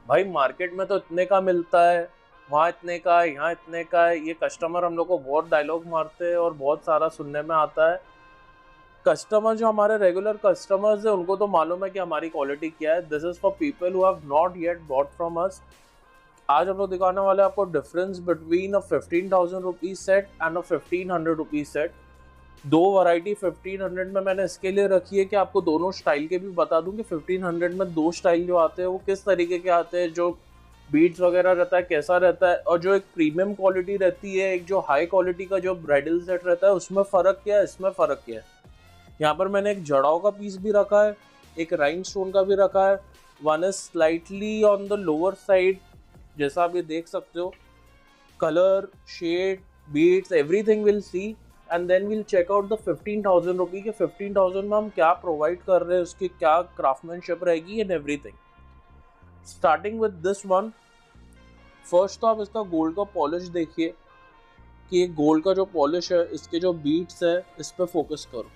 भाई मार्केट में तो इतने का मिलता है, वहाँ इतने का है, यहाँ इतने का है। ये कस्टमर हम लोग को बहुत डायलॉग मारते हैं और बहुत सारा सुनने में आता है। कस्टमर जो हमारे रेगुलर कस्टमर्स है उनको तो मालूम है कि हमारी क्वालिटी क्या है। This is for people who have not yet bought from us. आज हम लोग दिखाने वाले हैं आपको difference between a 15,000 rupees set and a 1500 rupees set. दो वैरायटी 1500 में मैंने इसके लिए रखी है कि आपको दोनों स्टाइल के भी बता दूं कि 1500 में दो स्टाइल जो आते हैं वो किस तरीके के आते हैं, जो बीट्स वगैरह रहता है कैसा रहता है, और जो एक प्रीमियम क्वालिटी रहती है, एक जो हाई क्वालिटी का जो ब्राइडल सेट रहता है, उसमें फ़र्क क्या है, इसमें फ़र्क क्या है। यहाँ पर मैंने एक जड़ाव का पीस भी रखा है, एक राइनस्टोन का भी रखा है। One is slightly on the lower side, जैसा आप ये देख सकते हो। Colour, shade, beads, everything will see, and then will check out the 15,000 rupee के 15,000 में हम क्या प्रोवाइड कर रहे हैं, उसकी क्या क्राफ्टमैनशिप रहेगी and everything. Starting with this one, first तो आप इसका गोल्ड का पॉलिश देखिए कि ये गोल्ड का जो पॉलिश है, इसके जो बीट्स है, इस पर फोकस करो।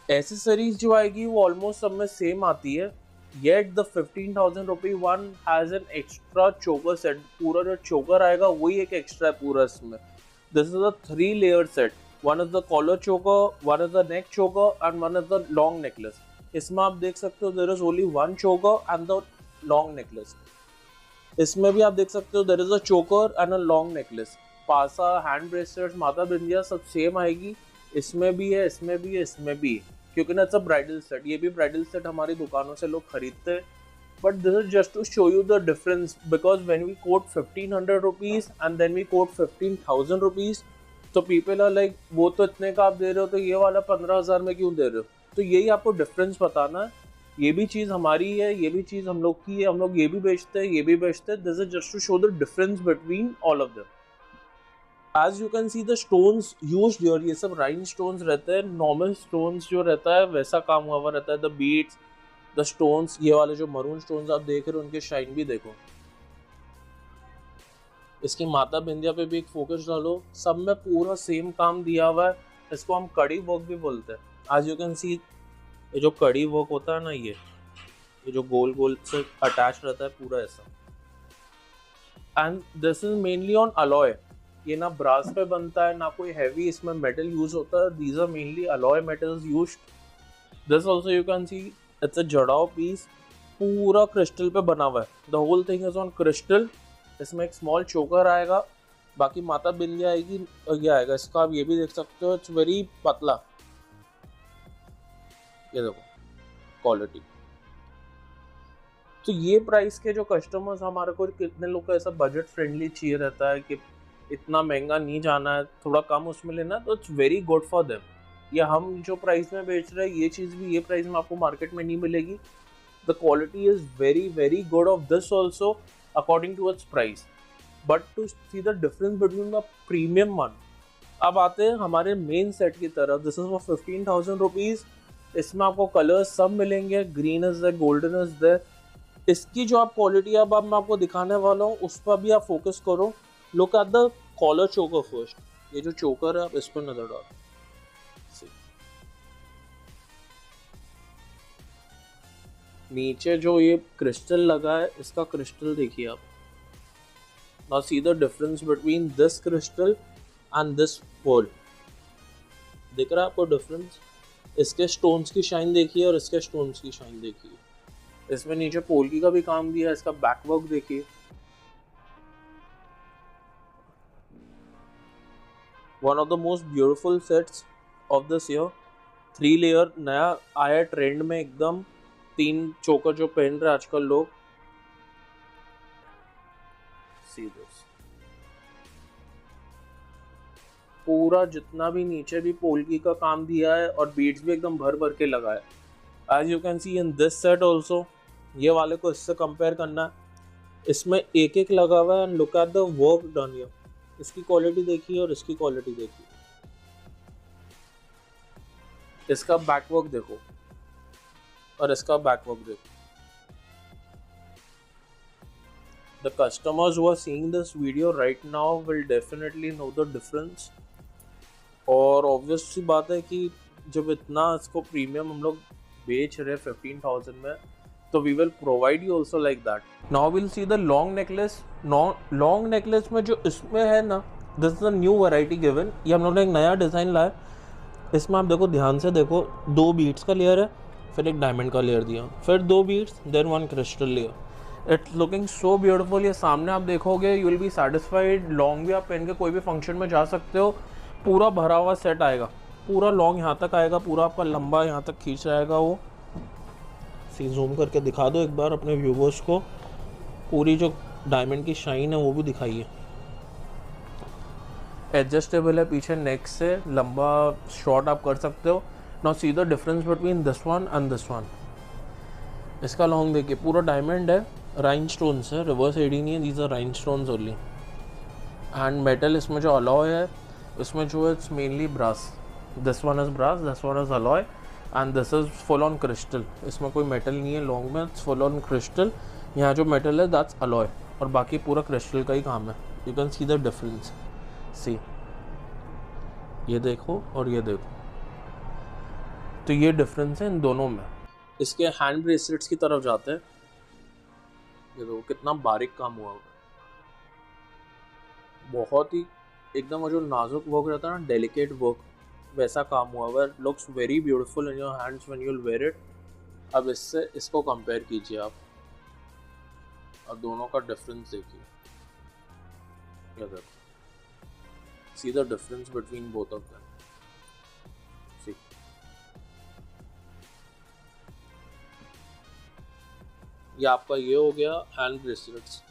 एसेसरीज जो आएगी वो ऑलमोस्ट सब में सेम आती है, yet the 15,000 rupee one has an extra चोकर सेट। पूरा जो चोकर आएगा वही एक एक्स्ट्रा है पूरा इसमें। This is a 3 layer set. One is the collar choker, one is the neck choker and one is the long necklace. इसमें आप देख सकते हो there is only one choker and the long necklace. इसमें भी आप देख सकते हो देयर इज अ चोकर एंड अ लॉन्ग नेकलेस। पासा, हैंड ब्रेसलेट्स, माथा बिंदिया सब सेम आएगी। इसमें भी है, इसमें भी है, इसमें भी है, क्योंकि ना इट्स अ ब्राइडल सेट। ये भी ब्राइडल सेट हमारी दुकानों से लोग खरीदते हैं। But this is just to show you the difference, because when we quote 1500 rupees and then we quote 15,000 rupees, तो पीपल आर लाइक वो तो इतने का आप दे रहे हो तो ये वाला 15,000 में क्यों दे रहे हो। तो यही आपको डिफरेंस बताना है। ये भी चीज़ हमारी है, ये भी चीज़ हम लोग की है, हम लोग ये भी बेचते हैं, ये भी बेचते हैं। This is just to show the difference between all of them. As you can see the stones used here, ये सब राइन स्टोन्स रहते हैं। नॉर्मल स्टोन्स जो रहता है वैसा काम हुआ रहता है। द बीट्स, द स्टोन्स, ये वाले जो मरून स्टोन्स आप देख रहे हो उनके शाइन भी देखो। इसकी माता बिंदिया पे भी एक फोकस डालो, सब में पूरा सेम काम दिया हुआ है। इसको हम कड़ी वर्क भी बोलते हैं। एज यू कैन सी, ये जो कड़ी वर्क होता है ना, ये जो गोल गोल से अटैच रहता है पूरा ऐसा। And this is mainly on alloy. ये ना ब्रास पे बनता है ना कोई हैवी इसमें मेटल यूज होता है। These are mainly alloy metals used. This also you can see it's a जड़ाव पीस, पूरा क्रिस्टल पे बना हुआ है। The whole thing is on crystal. इसमें एक स्मॉल चोकर आएगा, बाकी माता बिंदिया आएगी, ये आएगा इसका। आप ये भी देख सकते हो, इट्स वेरी पतला। ये देखो क्वालिटी। तो ये प्राइस के जो कस्टमर्स हमारे को, कितने लोग को ऐसा बजट फ्रेंडली चाहिए रहता है कि इतना महंगा नहीं जाना है, थोड़ा कम उसमें लेना, तो it's very good for them. या हम जो प्राइस में बेच रहे हैं ये चीज़ भी ये प्राइस में आपको मार्केट में नहीं मिलेगी। The quality is very very good of this also according to its price. But to see the difference between the premium one, अब आते हैं हमारे मेन सेट की तरफ। This is for 15,000 rupees. इसमें आपको कलर्स सब मिलेंगे, green is there, golden is there. इसकी जो आप क्वालिटी अब मैं आपको दिखाने वाला हूँ उस पर भी आप फोकस करो। लुक एट द कॉलर चोकर फर्स्ट। ये जो चोकर है आप इस पर नजर डालो। नीचे जो ये क्रिस्टल लगा है, इसका क्रिस्टल देखिए आप। Now see the difference between this crystal and this pearl. दिख रहा है आपको डिफरेंस? इसके स्टोन्स की शाइन देखिए और इसके स्टोन्स की शाइन देखिए। इसमें नीचे पोल्की का भी काम दिया है। इसका बैकवर्क देखिए। One of the most beautiful sets of this year. 3 layer नया आया ट्रेंड में एकदम। 3 चोकर जो पहन रहे आजकल लोग। सी दिस, पूरा जितना भी नीचे भी पोल्की का काम दिया है और बीट्स भी एकदम भर भर के लगा है। As you can see in this set also. ये वाले को इससे कंपेयर करना है, इसमें एक एक लगा हुआ है। And look at the work done here. इसकी क्वालिटी देखिए और इसकी क्वालिटी देखिए। इसका बैकवर्क देखो और इसका बैकवर्क देखो। The customers who are seeing this video right now will definitely know the difference. और ऑब्वियस सी बात है कि जब इतना इसको प्रीमियम हम लोग बेच रहे 15,000 में, So we will provide you also like that. Now we'll see the long necklace. Long necklace में जो इसमें है ना, this is a new variety given. ये हम लोग ने एक नया डिज़ाइन लाया। इसमें आप देखो, ध्यान से देखो, 2 बीट्स का लेयर है, फिर एक डायमंड का लेयर दिया, फिर 2 beads, then 1 crystal layer. It's looking so beautiful. ये सामने आप देखोगे, you will be satisfied. Long भी आप पहन के कोई भी फंक्शन में जा सकते हो। पूरा भरा हुआ सेट आएगा, पूरा लॉन्ग यहाँ तक आएगा, पूरा आपका लंबा यहाँ तक खींच जाएगा। वो सी जूम करके दिखा दो एक बार अपने व्यूवर्स को, पूरी जो डायमंड की शाइन है वो भी दिखाइए। एडजस्टेबल है पीछे नेक से, लंबा शॉर्ट आप कर सकते हो। Now see the difference between this one and this one. इसका लॉन्ग देखिए, पूरा डायमंड है, राइन स्टोन्स है, रिवर्स एडी नहीं है, these are rhinestones only. And metal इसमें जो अलॉय है, इसमें जो it's mainly brass. This one is brass, this one is alloy and this is full on crystal. इसमें कोई मेटल नहीं है लॉन्ग में, इट्स फुल ऑन क्रिस्टल। यहाँ जो मेटल है दैट्स अलॉय, और बाकी पूरा क्रिस्टल का ही काम है। You can see the difference. See, ये देखो और ये देखो, तो ये डिफरेंस है इन दोनों में। इसके हैंड ब्रेसलेट्स की तरफ जाते हैं। ये देखो कितना बारीक काम हुआ है, बहुत ही एकदम वो जो नाजुक वर्क रहता है ना, डेलिकेट वर्क, वैसा काम हुआ है। Looks very beautiful in your hands when you will where it. अब इससे इसको कंपेयर कीजिए आप, और दोनों का डिफरेंस देखिए। ये देखो, see the difference between both of them. See, ये आपका ये हो गया हैंड ब्रेसलेट्स।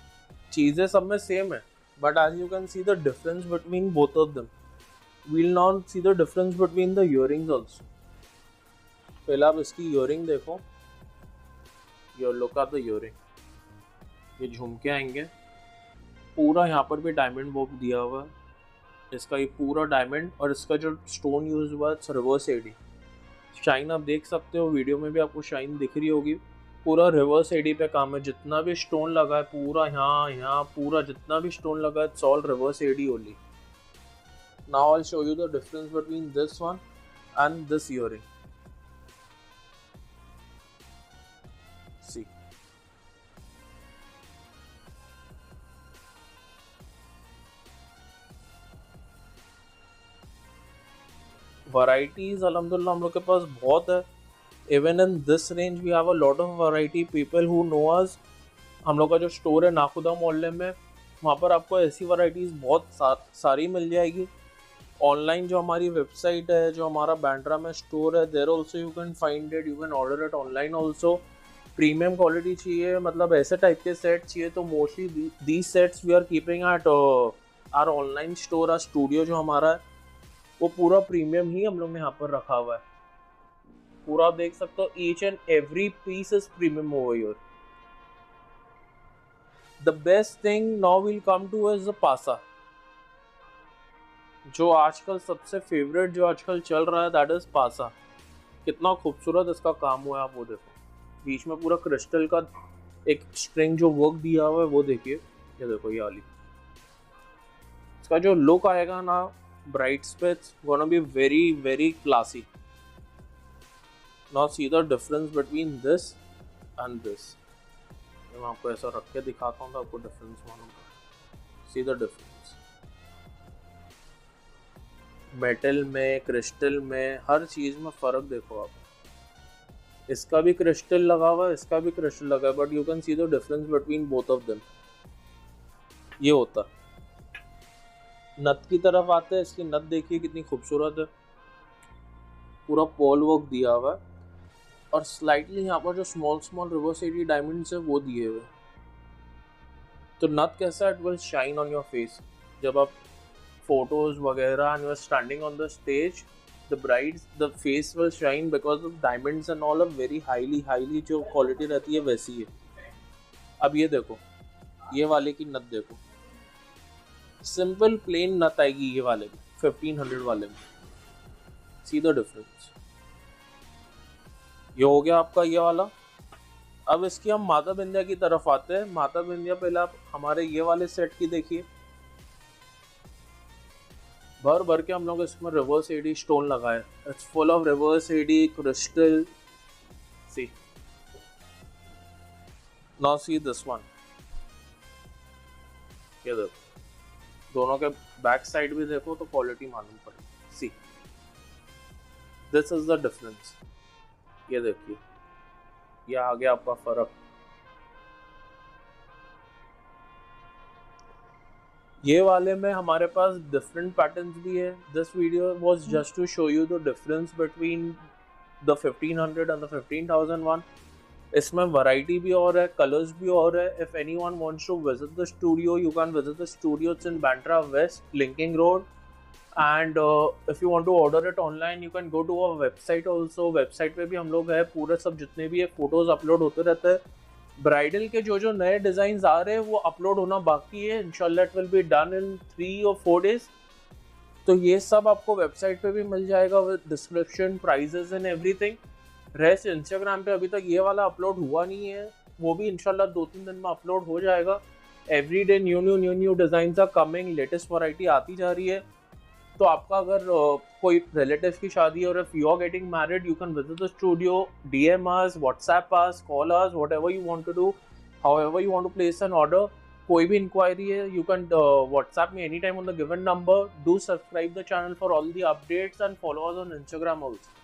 चीज़ें सब में सेम है, but as you can see the difference between both of them. We'll now see the difference between the earrings also. पहले आप इसकी earring देखो, you look at the earring. ये झुमके आएंगे, पूरा यहाँ पर भी डायमंड वर्क दिया हुआ है। इसका ये पूरा डायमंड, और इसका जो स्टोन यूज हुआ है रिवर्स एडी। शाइन आप देख सकते हो, वीडियो में भी आपको शाइन दिख रही होगी। पूरा रिवर्स एडी पे काम है। जितना भी स्टोन लगा है पूरा यहाँ पूरा जितना भी स्टोन लगा है, it's all reverse AD only. Now I show you the difference between this one and this earring. See, varieties अल्हम्दुलिल्लाह हम लोग के पास बहुत है। Even in this range we have a lot of variety. People who know us, हम लोग का जो स्टोर है नाखुदा मोहल्ले में, वहाँ पर आपको ऐसी वैरायटीज़ बहुत सारी मिल जाएगी। ऑनलाइन जो हमारी वेबसाइट है, जो हमारा बैंड्रा में स्टोर है, there also you can find it, you can order it online also. Premium quality चाहिए, मतलब ऐसे टाइप के सेट चाहिए, तो mostly these sets we are keeping at our online store. Our studio जो हमारा है वो पूरा प्रीमियम ही हम लोग ने यहाँ पर रखा हुआ है। पूरा देख सकते हो, each and every piece is premium over here. The best thing now will come to is the passa, जो आजकल सबसे फेवरेट जो आजकल चल रहा है, दैट इज पासा। कितना खूबसूरत इसका काम हुआ है, आप वो देखो। बीच में पूरा क्रिस्टल का एक स्ट्रिंग जो वर्क दिया हुआ है वो देखिए। ये देखो, ये वाली इसका जो लुक आएगा ना ब्राइड्स पे, it's gonna be very very classy. Now see the difference between this and this. मैं आपको ऐसा रख के दिखाता हूँ तो आपको डिफरेंस मालूम पड़ेगा। See the difference. मेटल में, क्रिस्टल में, हर चीज़ में फ़र्क देखो आप। इसका भी क्रिस्टल लगा हुआ है, इसका भी क्रिस्टल लगा है, but you can see the difference between both of them. ये होता है। नथ की तरफ आते हैं, इसकी नथ देखिए कितनी खूबसूरत है, पूरा पॉल वर्क दिया हुआ है, और स्लाइटली यहाँ पर जो स्मॉल रिवर्स एडी डायमंड्स है वो दिए हुए। तो नथ कैसा, it will shine on your face. जब आप फोटोज वगैरह and you are standing on the stage, the brides, the face will shine because of diamonds and all, very highly जो क्वालिटी रहती है वैसी है। अब ये देखो, ये वाले की नथ देखो, सिंपल प्लेन नथ आएगी ये वाले में, 1500 वाले में। सी द डिफरेंस। ये हो गया आपका ये वाला। अब इसकी हम माता बिंदिया की तरफ आते हैं। माता बिंदिया पहले आप हमारे ये वाले सेट की देखिए, भर के हम लोग इसमें रिवर्स एडी स्टोन लगाए। It's full of reverse AD crystal. See, now see this one, ये देखो, दोनों के बैक साइड भी देखो तो क्वालिटी मालूम पड़ेगी। See this is the difference. ये देखिए, ये आ गया आपका फर्क। ये वाले में हमारे पास डिफरेंट पैटर्न्स भी है। This video was just to show you the difference between the 1500 and the 15001। इसमें वैरायटी भी और है, कलर्स भी और है। If anyone wants to visit the studio, you can visit the studio. It's in Bandra West, Linking Road. And if you want to order it online, you can go to our website also. Website पे भी हम लोग है, पूरे सब जितने भी है फोटोज अपलोड होते रहते हैं। ब्राइडल के जो जो नए डिजाइन आ रहे हैं वो अपलोड होना बाकी है। इंशाल्लाह it will be done in 3 और 4 days। तो ये सब आपको वेबसाइट पे भी मिल जाएगा with description, prices and everything. Rest Instagram पे अभी तक ये वाला अपलोड हुआ नहीं है, वो भी इंशाल्लाह 2-3 दिन में अपलोड हो जाएगा। Every day new design are coming, latest variety आती जा रही है। तो आपका अगर कोई रिलेटिव की शादी है और if you are getting married, you can visit the studio, DM us, WhatsApp us, call us, whatever you want to do, however you want to place an order। कोई भी इंक्वायरी है, you can WhatsApp me anytime on the given number। Do subscribe the channel for all the updates and follow us on Instagram also।